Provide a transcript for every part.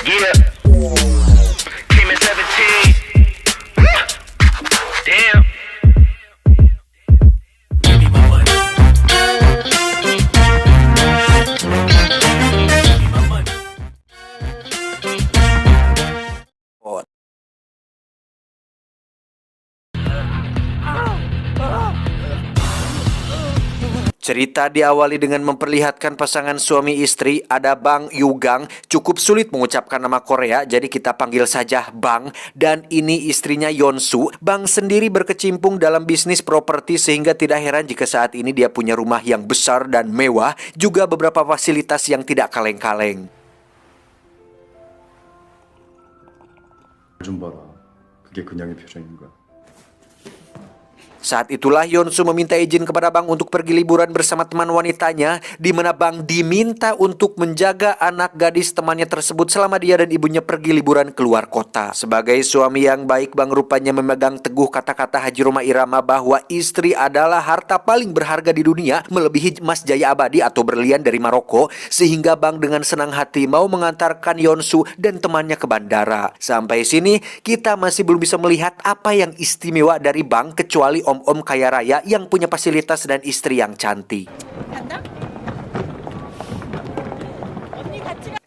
Yeah. Came at 17. Damn. Give me my money. Give me my money. Cerita diawali dengan memperlihatkan pasangan suami istri, ada Bang Yugang, cukup sulit mengucapkan nama Korea, jadi kita panggil saja Bang, dan ini istrinya Yonsu. Bang sendiri berkecimpung dalam bisnis properti sehingga tidak heran jika saat ini dia punya rumah yang besar dan mewah, juga beberapa fasilitas yang tidak kaleng-kaleng. 좀 봐라. 그게 그냥의 표정인가? Saat itulah Yonsu meminta izin kepada Bang untuk pergi liburan bersama teman wanitanya, di mana Bang diminta untuk menjaga anak gadis temannya tersebut selama dia dan ibunya pergi liburan keluar kota. Sebagai suami yang baik, Bang rupanya memegang teguh kata-kata Haji Roma Irama bahwa istri adalah harta paling berharga di dunia, melebihi emas jaya abadi atau berlian dari Maroko, sehingga Bang dengan senang hati mau mengantarkan Yonsu dan temannya ke bandara. Sampai sini kita masih belum bisa melihat apa yang istimewa dari Bang kecuali om-om kaya raya yang punya fasilitas dan istri yang cantik.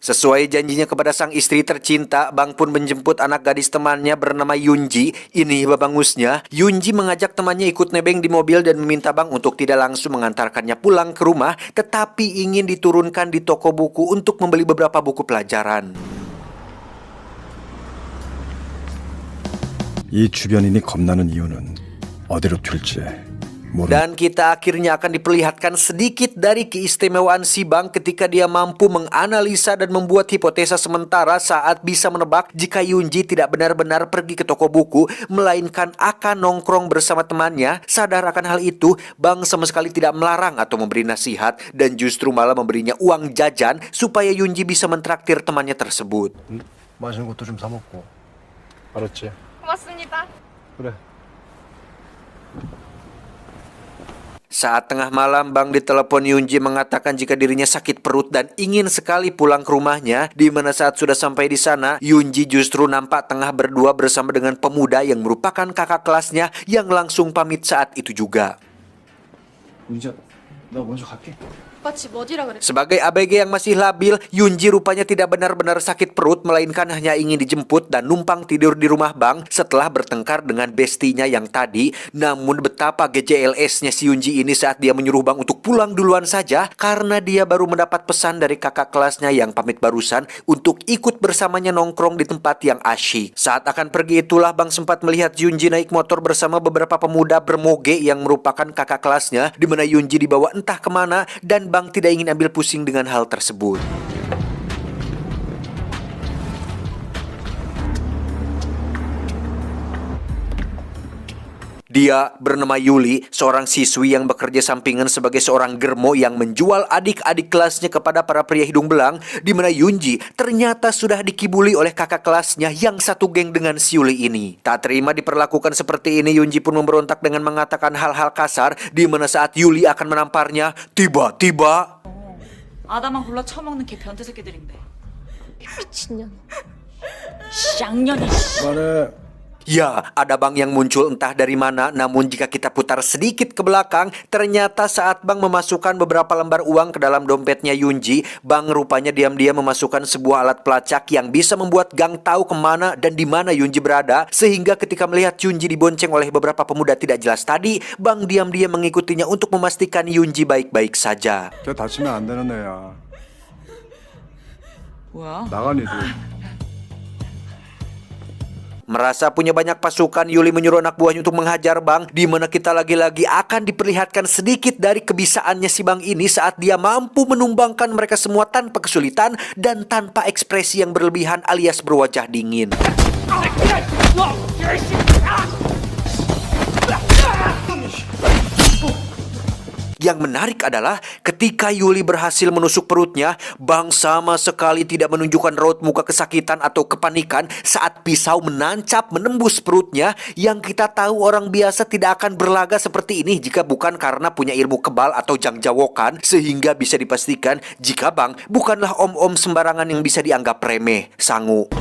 Sesuai janjinya kepada sang istri tercinta, Bang pun menjemput anak gadis temannya bernama Yunji. Ini babangusnya. Yunji mengajak temannya ikut nebeng di mobil dan meminta Bang untuk tidak langsung mengantarkannya pulang ke rumah, tetapi ingin diturunkan di toko buku untuk membeli beberapa buku pelajaran. 이 주변인이 겁나는 이유는 어디로 튈지 모르는. Dan kita akhirnya akan diperlihatkan sedikit dari keistimewaan si Bang ketika dia mampu menganalisa dan membuat hipotesa sementara saat bisa menebak jika Yunji tidak benar-benar pergi ke toko buku, melainkan akan nongkrong bersama temannya. Sadar akan hal itu, Bang sama sekali tidak melarang atau memberi nasihat dan justru malah memberinya uang jajan supaya Yunji bisa mentraktir temannya tersebut. 맛있는 것도 좀 사 먹고. 알았지? 고맙습니다. 그래. Saat tengah malam, Bang ditelepon Yunji mengatakan jika dirinya sakit perut dan ingin sekali pulang ke rumahnya. Di mana saat sudah sampai di sana, Yunji justru nampak tengah berdua bersama dengan pemuda yang merupakan kakak kelasnya yang langsung pamit saat itu juga. 윤지야, 나 먼저 갈게. 오빠 집 어디라 그랬어? Sebagai ABG yang masih labil, Yunji rupanya tidak benar-benar sakit perut, melainkan hanya ingin dijemput dan numpang tidur di rumah Bang setelah bertengkar dengan bestinya yang tadi. Namun betapa GJLS-nya si Yunji ini saat dia menyuruh Bang untuk pulang duluan saja karena dia baru mendapat pesan dari kakak kelasnya yang pamit barusan untuk ikut bersamanya nongkrong di tempat yang asyik. Saat akan pergi itulah Bang sempat melihat Yunji naik motor bersama beberapa pemuda bermoge yang merupakan kakak kelasnya, di mana Yunji dibawa entah kemana dan Bang tidak ingin ambil pusing dengan hal tersebut. Dia bernama Yuli, seorang siswi yang bekerja sampingan sebagai seorang germo yang menjual adik-adik kelasnya kepada para pria hidung belang, di mana Yunji ternyata sudah dikibuli oleh kakak kelasnya yang satu geng dengan si Yuli ini. Tak terima diperlakukan seperti ini, Yunji pun memberontak dengan mengatakan hal-hal kasar, di mana saat Yuli akan menamparnya, tiba-tiba 아다만 골라 처먹는 개 변태 새끼들인데. 미친년. 쌍년이. 그만해. ya, ada Bang yang muncul entah dari mana. Namun jika kita putar sedikit ke belakang, ternyata saat Bang memasukkan beberapa lembar uang ke dalam dompetnya Yunji, Bang rupanya diam-diam memasukkan sebuah alat pelacak yang bisa membuat gang tahu kemana dan di mana Yunji berada. Sehingga ketika melihat Yunji dibonceng oleh beberapa pemuda tidak jelas tadi, Bang diam-diam mengikutinya untuk memastikan Yunji baik-baik saja. 걔 다치면 안 되는 애야. 뭐야? 나간 애들. Merasa punya banyak pasukan, Yuli menyuruh anak buahnya untuk menghajar Bang, di mana kita lagi-lagi akan diperlihatkan sedikit dari kebisaannya si Bang ini saat dia mampu menumbangkan mereka semua tanpa kesulitan dan tanpa ekspresi yang berlebihan alias berwajah dingin. Yang menarik adalah ketika Yuli berhasil menusuk perutnya, Bang sama sekali tidak menunjukkan raut muka kesakitan atau kepanikan saat pisau menancap menembus perutnya, yang kita tahu orang biasa tidak akan berlaga seperti ini jika bukan karena punya ilmu kebal atau jangjawokan, sehingga bisa dipastikan jika Bang bukanlah om-om sembarangan yang bisa dianggap remeh. Sangu.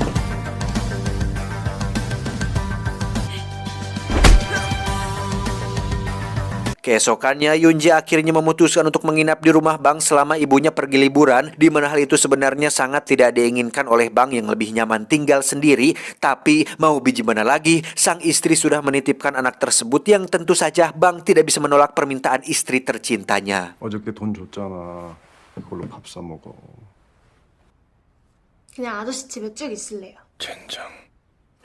Keesokannya, Yunji akhirnya memutuskan untuk menginap di rumah Bang selama ibunya pergi liburan, di mana hal itu sebenarnya sangat tidak diinginkan oleh Bang yang lebih nyaman tinggal sendiri. Tapi mau biji mana lagi, sang istri sudah menitipkan anak tersebut yang tentu saja Bang tidak bisa menolak permintaan istri tercintanya. 어저께 돈 줬잖아. 그걸로 밥 사 먹어. 그냥 아저씨 집에 쭉 있을래요. 젠장.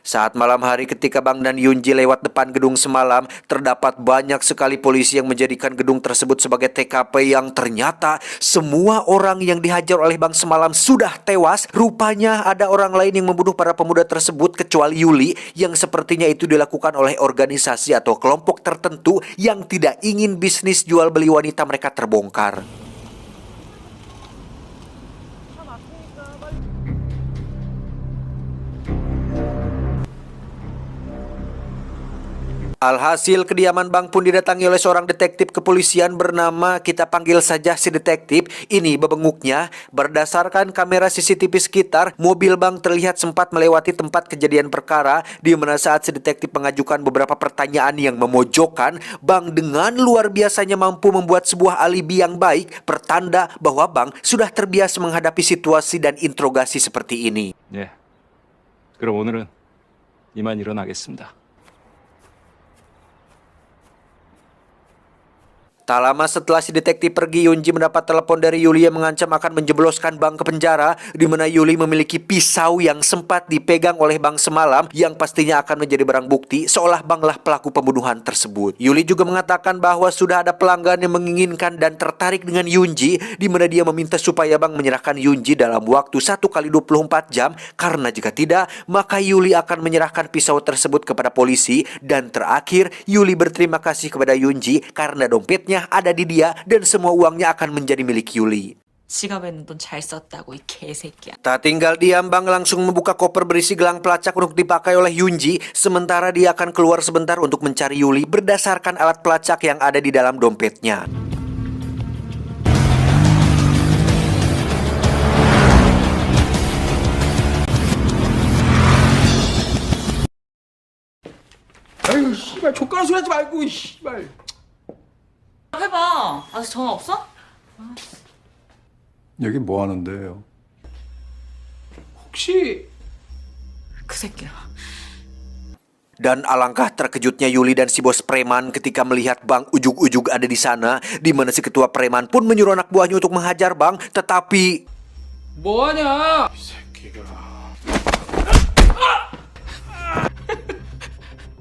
Saat malam hari ketika Bang dan Yunji lewat depan gedung semalam, terdapat banyak sekali polisi yang menjadikan gedung tersebut sebagai TKP yang ternyata semua orang yang dihajar oleh Bang semalam sudah tewas. Rupanya ada orang lain yang membunuh para pemuda tersebut kecuali Yuli, yang sepertinya itu dilakukan oleh organisasi atau kelompok tertentu yang tidak ingin bisnis jual beli wanita mereka terbongkar. Alhasil kediaman Bang pun didatangi oleh seorang detektif kepolisian bernama, kita panggil saja si detektif. Ini bebenguknya. Berdasarkan kamera CCTV sekitar, mobil Bang terlihat sempat melewati tempat kejadian perkara, di mana saat si detektif mengajukan beberapa pertanyaan yang memojokkan, Bang dengan luar biasanya mampu membuat sebuah alibi yang baik, pertanda bahwa Bang sudah terbiasa menghadapi situasi dan interogasi seperti ini. 예. 그럼 오늘은 이만 일어나겠습니다. Tak lama setelah si detektif pergi, Yunji mendapat telepon dari Yuli yang mengancam akan menjebloskan Bang ke penjara, di mana Yuli memiliki pisau yang sempat dipegang oleh Bang semalam, yang pastinya akan menjadi barang bukti seolah Banglah pelaku pembunuhan tersebut. Yuli juga mengatakan bahwa sudah ada pelanggan yang menginginkan dan tertarik dengan Yunji, di mana dia meminta supaya Bang menyerahkan Yunji dalam waktu 1 kali 24 jam, karena jika tidak, maka Yuli akan menyerahkan pisau tersebut kepada polisi. Dan terakhir, Yuli berterima kasih kepada Yunji karena dompetnya ada di dia dan semua uangnya akan menjadi milik Yuli. 지갑에 있는 돈 잘 썼다고 이 개새끼야. Tak tinggal diam, Bang langsung membuka koper berisi gelang pelacak untuk dipakai oleh Yunji, sementara dia akan keluar sebentar untuk mencari Yuli berdasarkan alat pelacak yang ada di dalam dompetnya. 아유 씨발 족가라 소리 하지 말고 씨발. 해봐. 아직 전화 없어? 여기 뭐 하는데요? 혹시 그 새끼야. Dan alangkah terkejutnya Yuli dan si bos preman ketika melihat Bang ujug-ujug ada di sana, di mana si ketua preman pun menyuruh anak buahnya untuk menghajar Bang, tetapi 뭐하냐? 이 새끼가.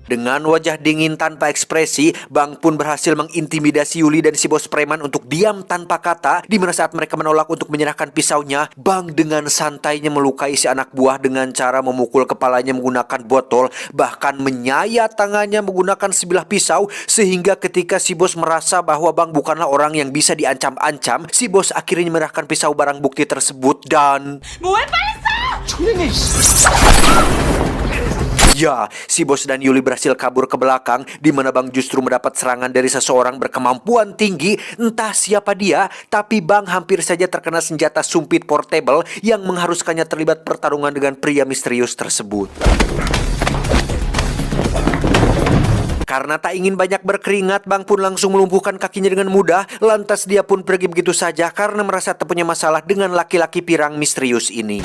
dengan wajah dingin tanpa ekspresi, Bang pun berhasil mengintimidasi Yuli dan si bos preman untuk diam tanpa kata, di mana saat mereka menolak untuk menyerahkan pisaunya, Bang dengan santainya melukai si anak buah dengan cara memukul kepalanya menggunakan botol, bahkan menyayat tangannya menggunakan sebilah pisau, sehingga ketika si bos merasa bahwa Bang bukanlah orang yang bisa diancam-ancam, si bos akhirnya menyerahkan pisau barang bukti tersebut dan... 뭐해 빨리 써! 초행해. Ya, si bos dan Yuli berhasil kabur ke belakang, di mana Bang justru mendapat serangan dari seseorang berkemampuan tinggi, entah siapa dia, tapi Bang hampir saja terkena senjata sumpit portable yang mengharuskannya terlibat pertarungan dengan pria misterius tersebut. Karena tak ingin banyak berkeringat, Bang pun langsung melumpuhkan kakinya dengan mudah, lantas dia pun pergi begitu saja karena merasa tak punya masalah dengan laki-laki pirang misterius ini.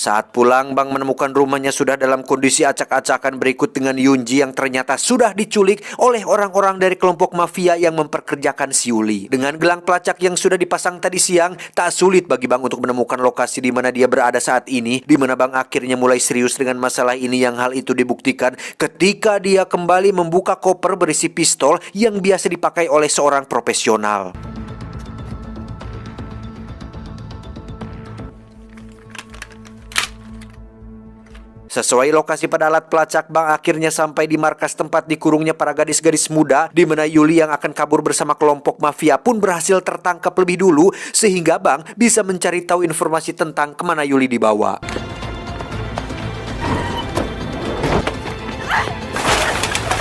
Saat pulang, Bang menemukan rumahnya sudah dalam kondisi acak-acakan berikut dengan Yunji yang ternyata sudah diculik oleh orang-orang dari kelompok mafia yang memperkerjakan si Yuli. Dengan gelang pelacak yang sudah dipasang tadi siang, tak sulit bagi Bang untuk menemukan lokasi di mana dia berada saat ini, di mana Bang akhirnya mulai serius dengan masalah ini, yang hal itu dibuktikan ketika dia kembali membuka koper berisi pistol yang biasa dipakai oleh seorang profesional. Sesuai lokasi pada alat pelacak, Bang akhirnya sampai di markas tempat dikurungnya para gadis-gadis muda, di mana Yuli yang akan kabur bersama kelompok mafia pun berhasil tertangkap lebih dulu, sehingga Bang bisa mencari tahu informasi tentang kemana Yuli dibawa.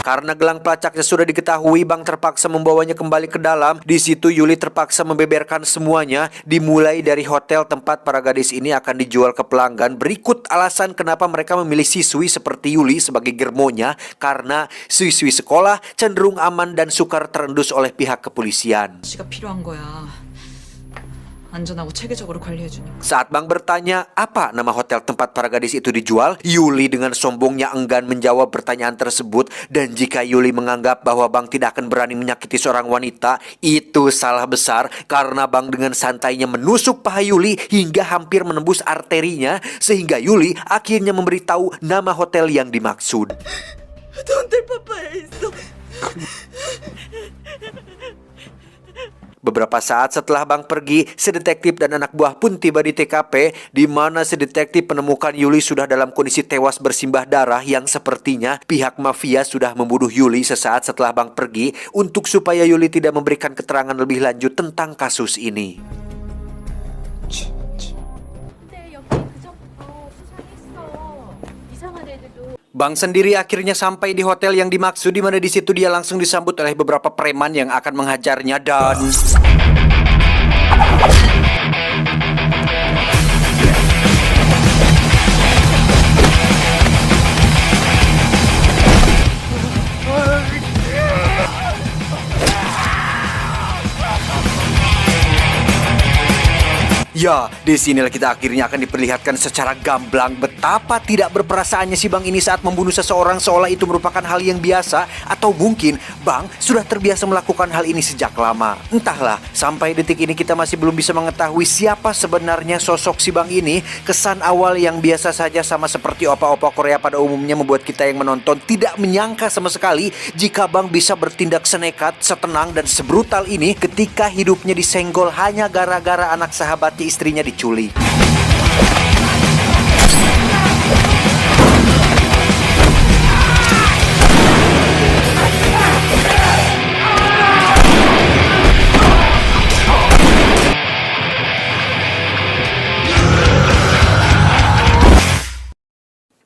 Karena gelang pelacaknya sudah diketahui, Bang terpaksa membawanya kembali ke dalam. Di situ Yuli terpaksa membeberkan semuanya, dimulai dari hotel tempat para gadis ini akan dijual ke pelanggan. Berikut alasan kenapa mereka memilih siswi seperti Yuli sebagai germonya, karena siswi sekolah cenderung aman dan sukar terendus oleh pihak kepolisian. 씨가 필요한 거야. 안전하고 체계적으로 관리해주니까. Saat Bang bertanya apa nama hotel tempat para gadis itu dijual, Yuli dengan sombongnya enggan menjawab pertanyaan tersebut. Dan jika Yuli menganggap bahwa Bang tidak akan berani menyakiti seorang wanita, itu salah besar, karena Bang dengan santainya menusuk paha Yuli hingga hampir menembus arterinya, sehingga Yuli akhirnya memberitahu nama hotel yang dimaksud. Beberapa saat setelah Bang pergi, si detektif dan anak buah pun tiba di TKP, di mana si detektif menemukan Yuli sudah dalam kondisi tewas bersimbah darah, yang sepertinya pihak mafia sudah membunuh Yuli sesaat setelah Bang pergi untuk supaya Yuli tidak memberikan keterangan lebih lanjut tentang kasus ini. Bang sendiri akhirnya sampai di hotel yang dimaksud, di mana di situ dia langsung disambut oleh beberapa preman yang akan menghajarnya dan ya, disinilah kita akhirnya akan diperlihatkan secara gamblang betapa tidak berperasaannya si Bang ini saat membunuh seseorang, seolah itu merupakan hal yang biasa, atau mungkin Bang sudah terbiasa melakukan hal ini sejak lama. Entahlah, sampai detik ini kita masih belum bisa mengetahui siapa sebenarnya sosok si Bang ini. Kesan awal yang biasa saja sama seperti opa-opa Korea pada umumnya membuat kita yang menonton tidak menyangka sama sekali jika Bang bisa bertindak senekat, setenang, dan sebrutal ini ketika hidupnya disenggol hanya gara-gara anak sahabatnya istrinya diculik.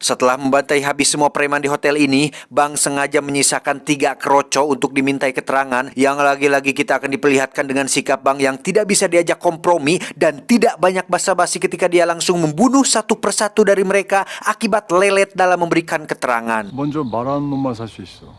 Setelah membantai habis semua preman di hotel ini, Bang sengaja menyisakan 3 kroco untuk dimintai keterangan, yang lagi-lagi kita akan diperlihatkan dengan sikap Bang yang tidak bisa diajak kompromi dan tidak banyak basa-basi ketika dia langsung membunuh satu persatu dari mereka akibat lelet dalam memberikan keterangan. 먼저 말하는 놈만 살 수 있어.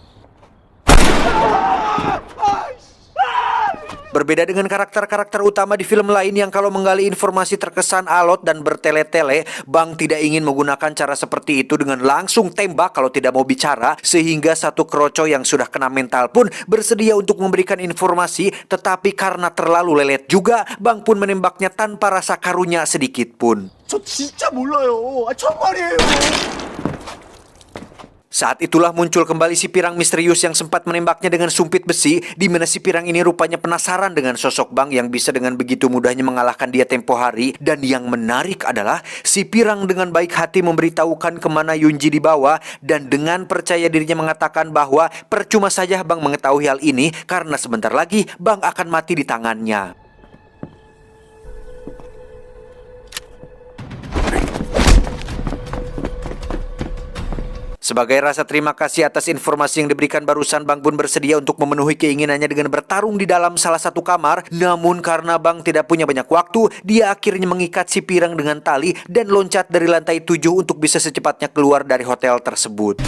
Berbeda dengan karakter-karakter utama di film lain yang kalau menggali informasi terkesan alot dan bertele-tele, Bang tidak ingin menggunakan cara seperti itu dengan langsung tembak kalau tidak mau bicara, sehingga satu kroco yang sudah kena mental pun bersedia untuk memberikan informasi, tetapi karena terlalu lelet juga, Bang pun menembaknya tanpa rasa karunya sedikit pun. 저 진짜 몰라요. 정말이에요. Saat itulah muncul kembali si pirang misterius yang sempat menembaknya dengan sumpit besi, di mana si pirang ini rupanya penasaran dengan sosok Bang yang bisa dengan begitu mudahnya mengalahkan dia tempo hari. Dan yang menarik adalah si pirang dengan baik hati memberitahukan kemana Yunji dibawa, dan dengan percaya dirinya mengatakan bahwa percuma saja Bang mengetahui hal ini karena sebentar lagi Bang akan mati di tangannya. Sebagai rasa terima kasih atas informasi yang diberikan barusan, Bang pun bersedia untuk memenuhi keinginannya dengan bertarung di dalam salah satu kamar. Namun karena Bang tidak punya banyak waktu, dia akhirnya mengikat si pirang dengan tali dan loncat dari lantai 7 untuk bisa secepatnya keluar dari hotel tersebut.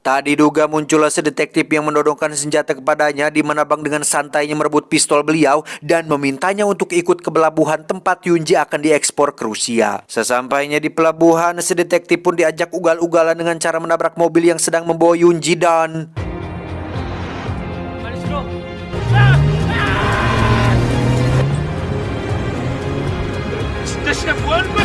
Tak diduga muncullah sedetektif yang menodongkan senjata kepadanya, di mana Bang dengan santainya merebut pistol beliau dan memintanya untuk ikut ke pelabuhan tempat Yunji akan diekspor ke Rusia. Sesampainya di pelabuhan, sedetektif pun diajak ugal-ugalan dengan cara menabrak mobil yang sedang membawa Yunji dan 진짜 시간 뭐 하는 거야?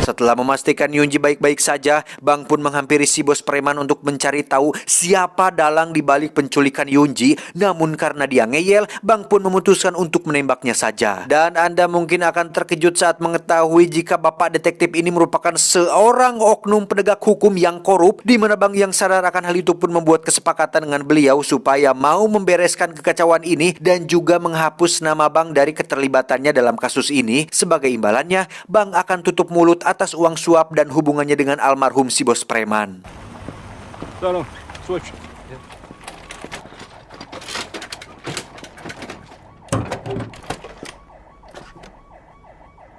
Setelah memastikan Yunji baik-baik saja, Bang pun menghampiri si bos preman untuk mencari tahu siapa dalang di balik penculikan Yunji. Namun karena dia ngeyel, Bang pun memutuskan untuk menembaknya saja. Dan Anda mungkin akan terkejut saat mengetahui jika bapak detektif ini merupakan seorang oknum penegak hukum yang korup, di mana Bang yang sadar akan hal itu pun membuat kesepakatan dengan beliau supaya mau membereskan kekacauan ini dan juga menghapus nama Bang dari keterlibatannya dalam kasus ini. Sebagai imbalannya, Bang akan tutup mulut atas uang suap dan hubungannya dengan almarhum si bos preman. 사람 수고하십시오.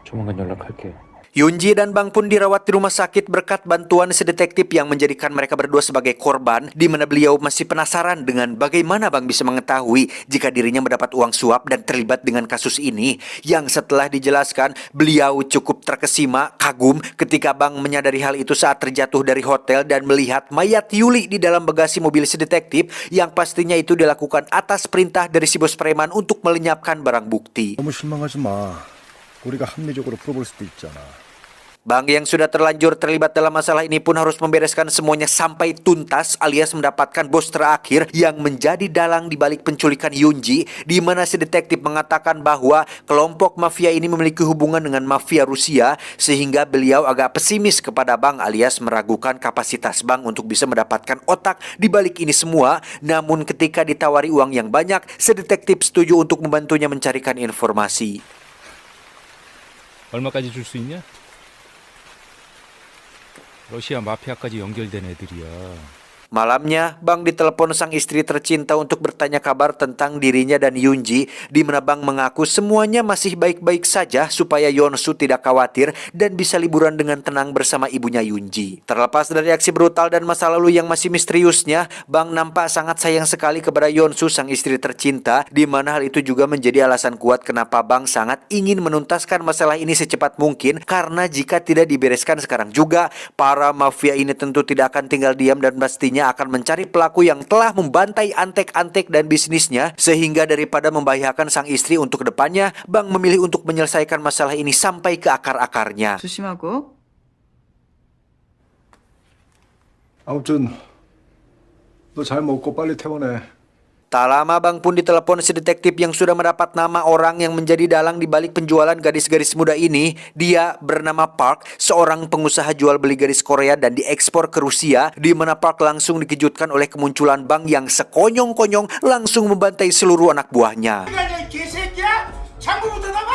조만간 연락할게요. Yunji dan Bang pun dirawat di rumah sakit berkat bantuan si detektif yang menjadikan mereka berdua sebagai korban, di mana beliau masih penasaran dengan bagaimana Bang bisa mengetahui jika dirinya mendapat uang suap dan terlibat dengan kasus ini. Yang setelah dijelaskan, beliau cukup terkesima, kagum ketika Bang menyadari hal itu saat terjatuh dari hotel dan melihat mayat Yuli di dalam bagasi mobil si detektif, yang pastinya itu dilakukan atas perintah dari si bos preman untuk melenyapkan barang bukti. 너무 실망하지 마. 우리가 합리적으로 풀어볼 수도 있잖아. Bang yang sudah terlanjur terlibat dalam masalah ini pun harus membereskan semuanya sampai tuntas, alias mendapatkan bos terakhir yang menjadi dalang di balik penculikan Yunji, di mana si detektif mengatakan bahwa kelompok mafia ini memiliki hubungan dengan mafia Rusia, sehingga beliau agak pesimis kepada Bang, alias meragukan kapasitas Bang untuk bisa mendapatkan otak di balik ini semua. Namun ketika ditawari uang yang banyak, si detektif setuju untuk membantunya mencarikan informasi. 얼마까지 줄 수 있냐? 러시아 마피아까지 연결된 애들이야. Malamnya, Bang ditelepon sang istri tercinta untuk bertanya kabar tentang dirinya dan Yunji, di mana Bang mengaku semuanya masih baik-baik saja supaya Yeon-su tidak khawatir dan bisa liburan dengan tenang bersama ibunya Yunji. Terlepas dari aksi brutal dan masa lalu yang masih misteriusnya, Bang nampak sangat sayang sekali kepada Yeon-su sang istri tercinta, di mana hal itu juga menjadi alasan kuat kenapa Bang sangat ingin menuntaskan masalah ini secepat mungkin, karena jika tidak dibereskan sekarang juga, para mafia ini tentu tidak akan tinggal diam dan pastinya akan mencari pelaku yang telah membantai antek-antek dan bisnisnya, sehingga daripada membahayakan sang istri untuk kedepannya, Bang memilih untuk menyelesaikan masalah ini sampai ke akar-akarnya. 조심하고. 아무튼 너 잘 먹고 빨리 퇴원해. Tak lama Bang pun ditelepon si detektif yang sudah mendapat nama orang yang menjadi dalang di balik penjualan gadis-gadis muda ini. Dia bernama Park, seorang pengusaha jual beli gadis Korea dan diekspor ke Rusia, di mana Park langsung dikejutkan oleh kemunculan Bang yang sekonyong-konyong langsung membantai seluruh anak buahnya. 이 개새끼야! 장부부터 나가!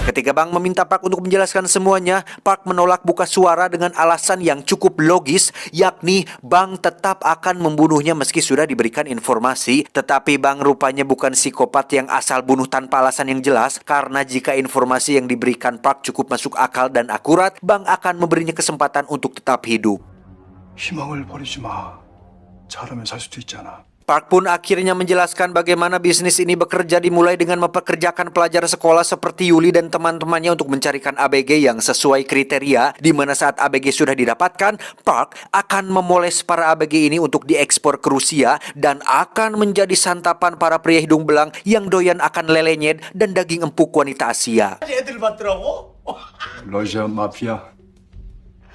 Ketika Bang meminta Park untuk menjelaskan semuanya, Park menolak buka suara dengan alasan yang cukup logis, yakni Bang tetap akan membunuhnya meski sudah diberikan informasi. Tetapi Bang rupanya bukan psikopat yang asal bunuh tanpa alasan yang jelas, karena jika informasi yang diberikan Park cukup masuk akal dan akurat, Bang akan memberinya kesempatan untuk tetap hidup. 희망을 버리지 마. 잘하면 살 수도 있잖아. Park pun akhirnya menjelaskan bagaimana bisnis ini bekerja, dimulai dengan mempekerjakan pelajar sekolah seperti Yuli dan teman-temannya untuk mencarikan ABG yang sesuai kriteria, di mana saat ABG sudah didapatkan, Park akan memoles para ABG ini untuk diekspor ke Rusia dan akan menjadi santapan para pria hidung belang yang doyan akan lele nyet dan daging empuk wanita Asia. 애들 봤더라고? 러시아 마피아.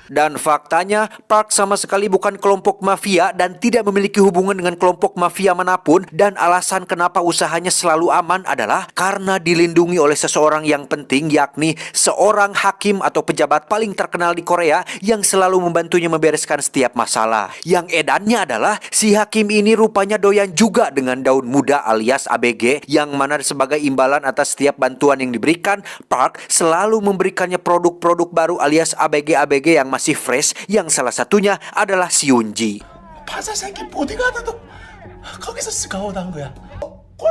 Dan faktanya, Park sama sekali bukan kelompok mafia dan tidak memiliki hubungan dengan kelompok mafia manapun. Dan alasan kenapa usahanya selalu aman adalah karena dilindungi oleh seseorang yang penting, yakni seorang hakim atau pejabat paling terkenal di Korea yang selalu membantunya membereskan setiap masalah. Yang edannya adalah si hakim ini rupanya doyan juga dengan daun muda alias ABG, yang mana sebagai imbalan atas setiap bantuan yang diberikan, Park selalu memberikannya produk-produk baru alias ABG-ABG yang masih fresh, yang salah satunya adalah si Yunji. 파사 새끼 보디가드도 거기서 스카웃 한 거야. 꼴!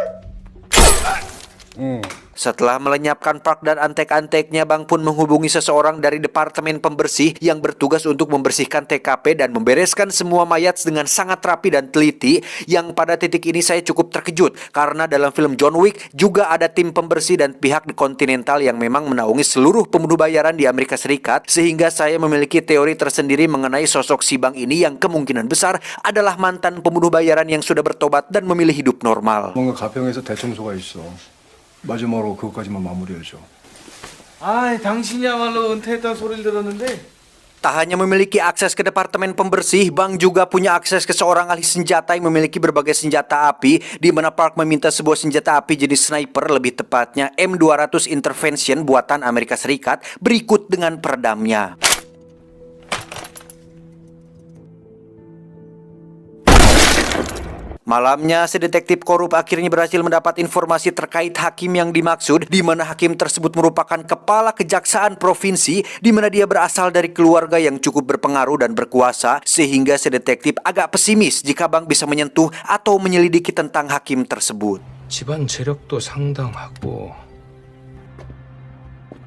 Setelah melenyapkan Park dan antek-anteknya, Bang pun menghubungi seseorang dari departemen pembersih yang bertugas untuk membersihkan TKP dan membereskan semua mayat dengan sangat rapi dan teliti. Yang pada titik ini saya cukup terkejut, karena dalam film John Wick juga ada tim pembersih dan pihak di Continental yang memang menaungi seluruh pembunuh bayaran di Amerika Serikat, sehingga saya memiliki teori tersendiri mengenai sosok si Bang ini yang kemungkinan besar adalah mantan pembunuh bayaran yang sudah bertobat dan memilih hidup normal. 뭔가 가평에서 대청소가 있어. 마지막으로 그것까지만 마무리해줘. 아, 당신이야말로 은퇴했다는 소리를 들었는데 Tak hanya memiliki akses ke departemen pembersih, Bang juga punya akses ke seorang ahli senjata yang memiliki berbagai senjata api, di mana Park meminta sebuah senjata api jenis sniper, lebih tepatnya M200 Intervention buatan Amerika Serikat, berikut dengan peredamnya. Malamnya, si detektif korup akhirnya berhasil mendapat informasi terkait hakim yang dimaksud, di mana hakim tersebut merupakan kepala kejaksaan provinsi, di mana dia berasal dari keluarga yang cukup berpengaruh dan berkuasa, sehingga si detektif agak pesimis jika Bang bisa menyentuh atau menyelidiki tentang hakim tersebut. 집안 재력도 상당하고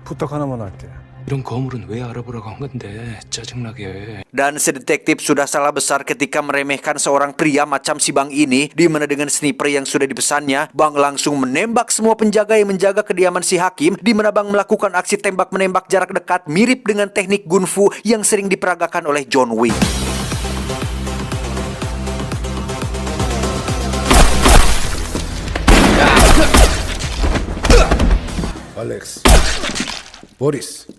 부탁 하나만 할게. 이런 거물은 왜 알아보라고 한 건데 짜증나게. Dan si detektif sudah salah besar ketika meremehkan seorang pria macam si Bang ini, di mana dengan sniper yang sudah dipesannya, Bang langsung menembak semua penjaga yang menjaga kediaman si hakim, di mana Bang melakukan aksi tembak-menembak jarak dekat mirip dengan teknik gunfu yang sering diperagakan oleh John Wick. 알렉스, 보리스.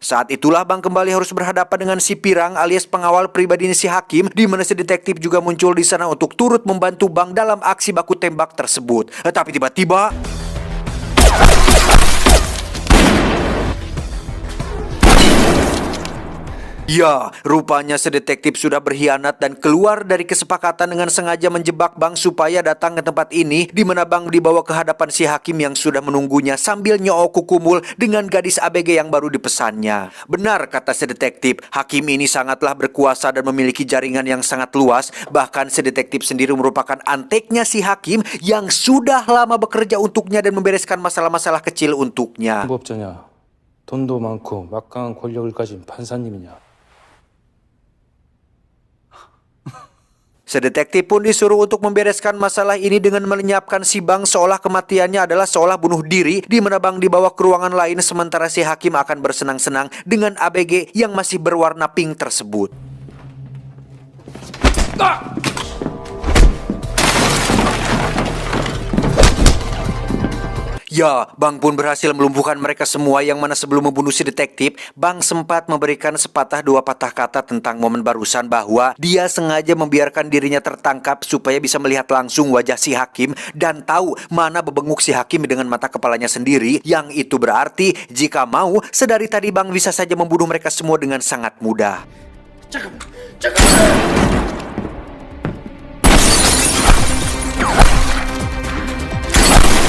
Saat itulah Bang kembali harus berhadapan dengan si Pirang alias pengawal pribadi si hakim, di mana si detektif juga muncul di sana untuk turut membantu Bang dalam aksi baku tembak tersebut. Tapi tiba-tiba ya, rupanya si detektif sudah berkhianat dan keluar dari kesepakatan dengan sengaja menjebak Bang supaya datang ke tempat ini, di mana Bang dibawa ke hadapan si hakim yang sudah menunggunya sambil nyoo kukumul dengan gadis ABG yang baru dipesannya. Benar kata si detektif, hakim ini sangatlah berkuasa dan memiliki jaringan yang sangat luas. Bahkan si detektif sendiri merupakan anteknya si hakim yang sudah lama bekerja untuknya dan membereskan masalah-masalah kecil untuknya. 법자냐? 돈도 많고 막강한 권력을 가진 판사님이냐? Sedetektif pun disuruh untuk membereskan masalah ini dengan melenyapkan si Bang seolah kematiannya adalah seolah bunuh diri, di mana Bang dibawa ke ruangan lain sementara si hakim akan bersenang-senang dengan ABG yang masih berwarna pink tersebut. Ya, Bang pun berhasil melumpuhkan mereka semua, yang mana sebelum membunuh si detektif, Bang sempat memberikan sepatah dua patah kata tentang momen barusan bahwa dia sengaja membiarkan dirinya tertangkap supaya bisa melihat langsung wajah si hakim dan tahu mana bebenguk si hakim dengan mata kepalanya sendiri, yang itu berarti jika mau, sedari tadi Bang bisa saja membunuh mereka semua dengan sangat mudah.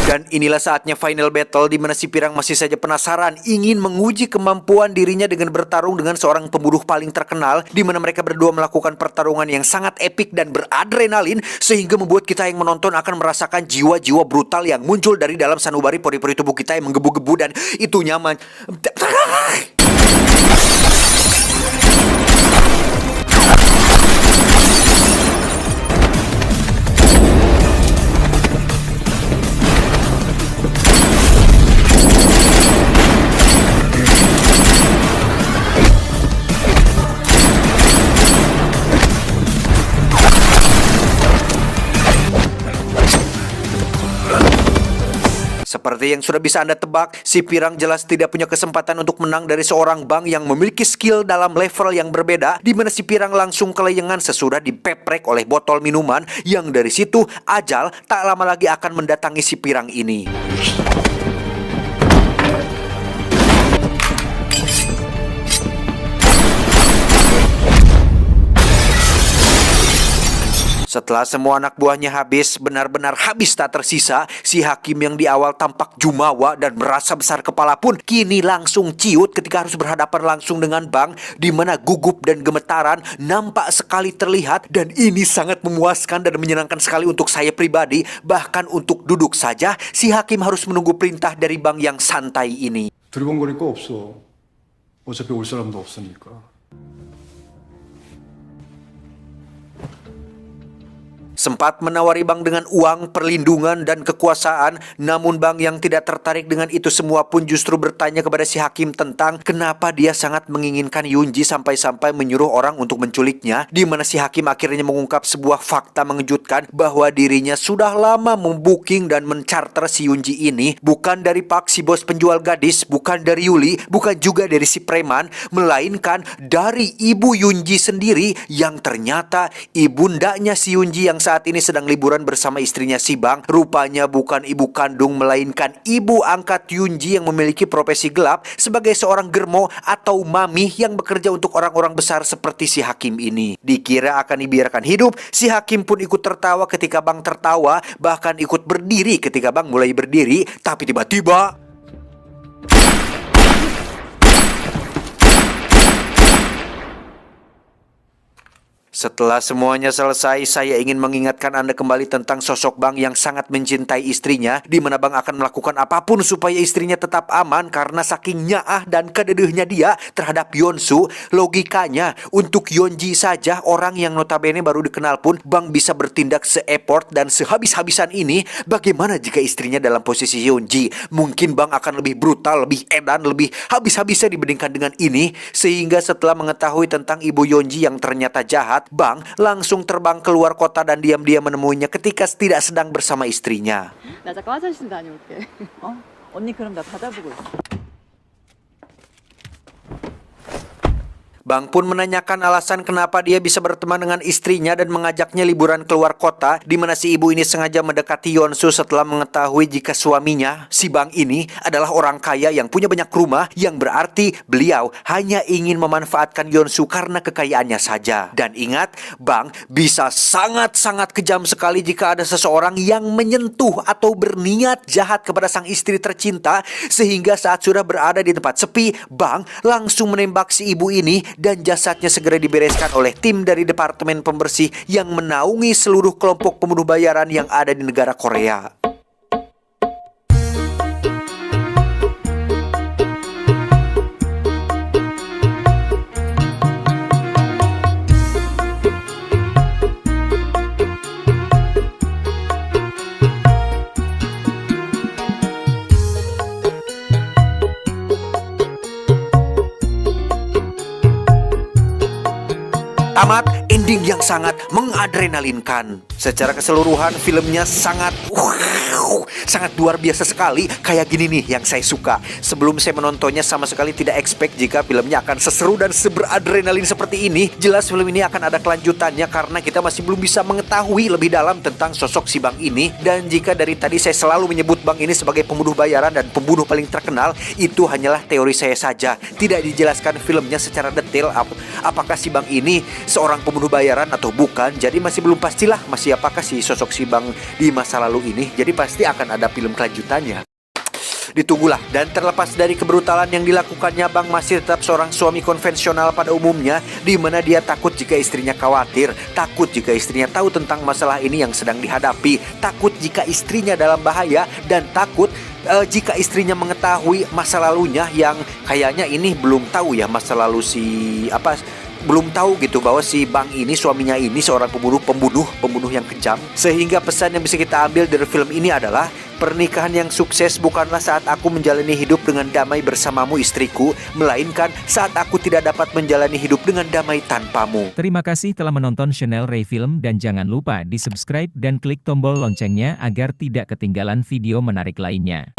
Dan inilah saatnya final battle, di mana si Pirang masih saja penasaran ingin menguji kemampuan dirinya dengan bertarung dengan seorang pembunuh paling terkenal, di mana mereka berdua melakukan pertarungan yang sangat epik dan beradrenalin sehingga membuat kita yang menonton akan merasakan jiwa-jiwa brutal yang muncul dari dalam sanubari pori-pori tubuh kita yang menggebu-gebu, dan itu nyaman. Seperti yang sudah bisa Anda tebak, si Pirang jelas tidak punya kesempatan untuk menang dari seorang Bang yang memiliki skill dalam level yang berbeda, di mana si Pirang langsung kelayangan sesudah dipeprek oleh botol minuman, yang dari situ ajal tak lama lagi akan mendatangi si Pirang ini. Setelah semua anak buahnya habis, benar-benar habis tak tersisa, si hakim yang di awal tampak jumawa dan merasa besar kepala pun kini langsung ciut ketika harus berhadapan langsung dengan Bang, di mana gugup dan gemetaran nampak sekali terlihat, dan ini sangat memuaskan dan menyenangkan sekali untuk saya pribadi. Bahkan untuk duduk saja, si hakim harus menunggu perintah dari Bang yang santai ini. 두리번거릴 거 없어. 어차피 올 사람도 없으니까. sempat menawari Bang dengan uang, perlindungan, dan kekuasaan. Namun Bang yang tidak tertarik dengan itu semua pun justru bertanya kepada si hakim tentang kenapa dia sangat menginginkan Yunji sampai-sampai menyuruh orang untuk menculiknya, di mana si hakim akhirnya mengungkap sebuah fakta mengejutkan bahwa dirinya sudah lama membooking dan mencarter si Yunji ini bukan dari Pak si bos penjual gadis, bukan dari Yuli, bukan juga dari si preman, melainkan dari ibu Yunji sendiri yang ternyata ibundanya si Yunji yang saat ini sedang liburan bersama istrinya si Bang rupanya bukan ibu kandung melainkan ibu angkat Yunji yang memiliki profesi gelap sebagai seorang germo atau mami yang bekerja untuk orang-orang besar seperti si hakim ini. Dikira akan dibiarkan hidup, si hakim pun ikut tertawa ketika Bang tertawa, bahkan ikut berdiri ketika Bang mulai berdiri, tapi tiba-tiba setelah semuanya selesai, saya ingin mengingatkan Anda kembali tentang sosok Bang yang sangat mencintai istrinya, di mana Bang akan melakukan apapun supaya istrinya tetap aman karena saking nyaah dan kededehnya dia terhadap Yonsu. Logikanya, untuk Yonji saja, orang yang notabene baru dikenal pun Bang bisa bertindak se-effort dan sehabis-habisan ini. Bagaimana jika istrinya dalam posisi Yonji? Mungkin Bang akan lebih brutal, lebih edan, lebih habis-habisnya dibandingkan dengan ini. Sehingga setelah mengetahui tentang ibu Yonji yang ternyata jahat, Bang langsung terbang keluar kota dan diam-diam menemuinya ketika tidak sedang bersama istrinya. 나 잠깐 화장실 다녀올게. 언니 그럼 나 받아보고 있어. Bang pun menanyakan alasan kenapa dia bisa berteman dengan istrinya dan mengajaknya liburan keluar kota, di mana si ibu ini sengaja mendekati Yonsu setelah mengetahui jika suaminya, si Bang ini, adalah orang kaya yang punya banyak rumah, yang berarti beliau hanya ingin memanfaatkan Yonsu karena kekayaannya saja. Dan ingat, Bang bisa sangat-sangat kejam sekali jika ada seseorang yang menyentuh atau berniat jahat kepada sang istri tercinta, sehingga saat sudah berada di tempat sepi, Bang langsung menembak si ibu ini dan jasadnya segera dibereskan oleh tim dari Departemen Pembersih yang menaungi seluruh kelompok pembunuh bayaran yang ada di negara Korea. Tamat, ending yang sangat mengadrenalinkan. Secara keseluruhan filmnya sangat luar biasa sekali. Kayak gini nih yang saya suka. Sebelum saya menontonnya sama sekali tidak expect jika filmnya akan seseru dan seberadrenalin seperti ini. Jelas film ini akan ada kelanjutannya karena kita masih belum bisa mengetahui lebih dalam tentang sosok si Bang ini. Dan jika dari tadi saya selalu menyebut Bang ini sebagai pembunuh bayaran dan pembunuh paling terkenal, itu hanyalah teori saya saja. Tidak dijelaskan filmnya secara detail apakah si Bang ini seorang pembunuh bayaran atau bukan. Jadi masih belum pastilah masih apakah si sosok si Bang di masa lalu ini. Jadi pasti akan ada film kelanjutannya. Ditunggulah. Dan terlepas dari kebrutalan yang dilakukannya, Bang masih tetap seorang suami konvensional pada umumnya, di mana dia takut jika istrinya khawatir, takut jika istrinya tahu tentang masalah ini yang sedang dihadapi, takut jika istrinya dalam bahaya, dan takut jika istrinya mengetahui masa lalunya yang kayaknya ini belum tahu ya masa lalu belum tahu gitu bahwa si Bang ini, suaminya ini seorang pembunuh yang kejam. Sehingga pesan yang bisa kita ambil dari film ini adalah pernikahan yang sukses bukanlah saat aku menjalani hidup dengan damai bersamamu istriku, melainkan saat aku tidak dapat menjalani hidup dengan damai tanpamu. Terima kasih telah menonton channel Ray Film dan jangan lupa di subscribe dan klik tombol loncengnya agar tidak ketinggalan video menarik lainnya.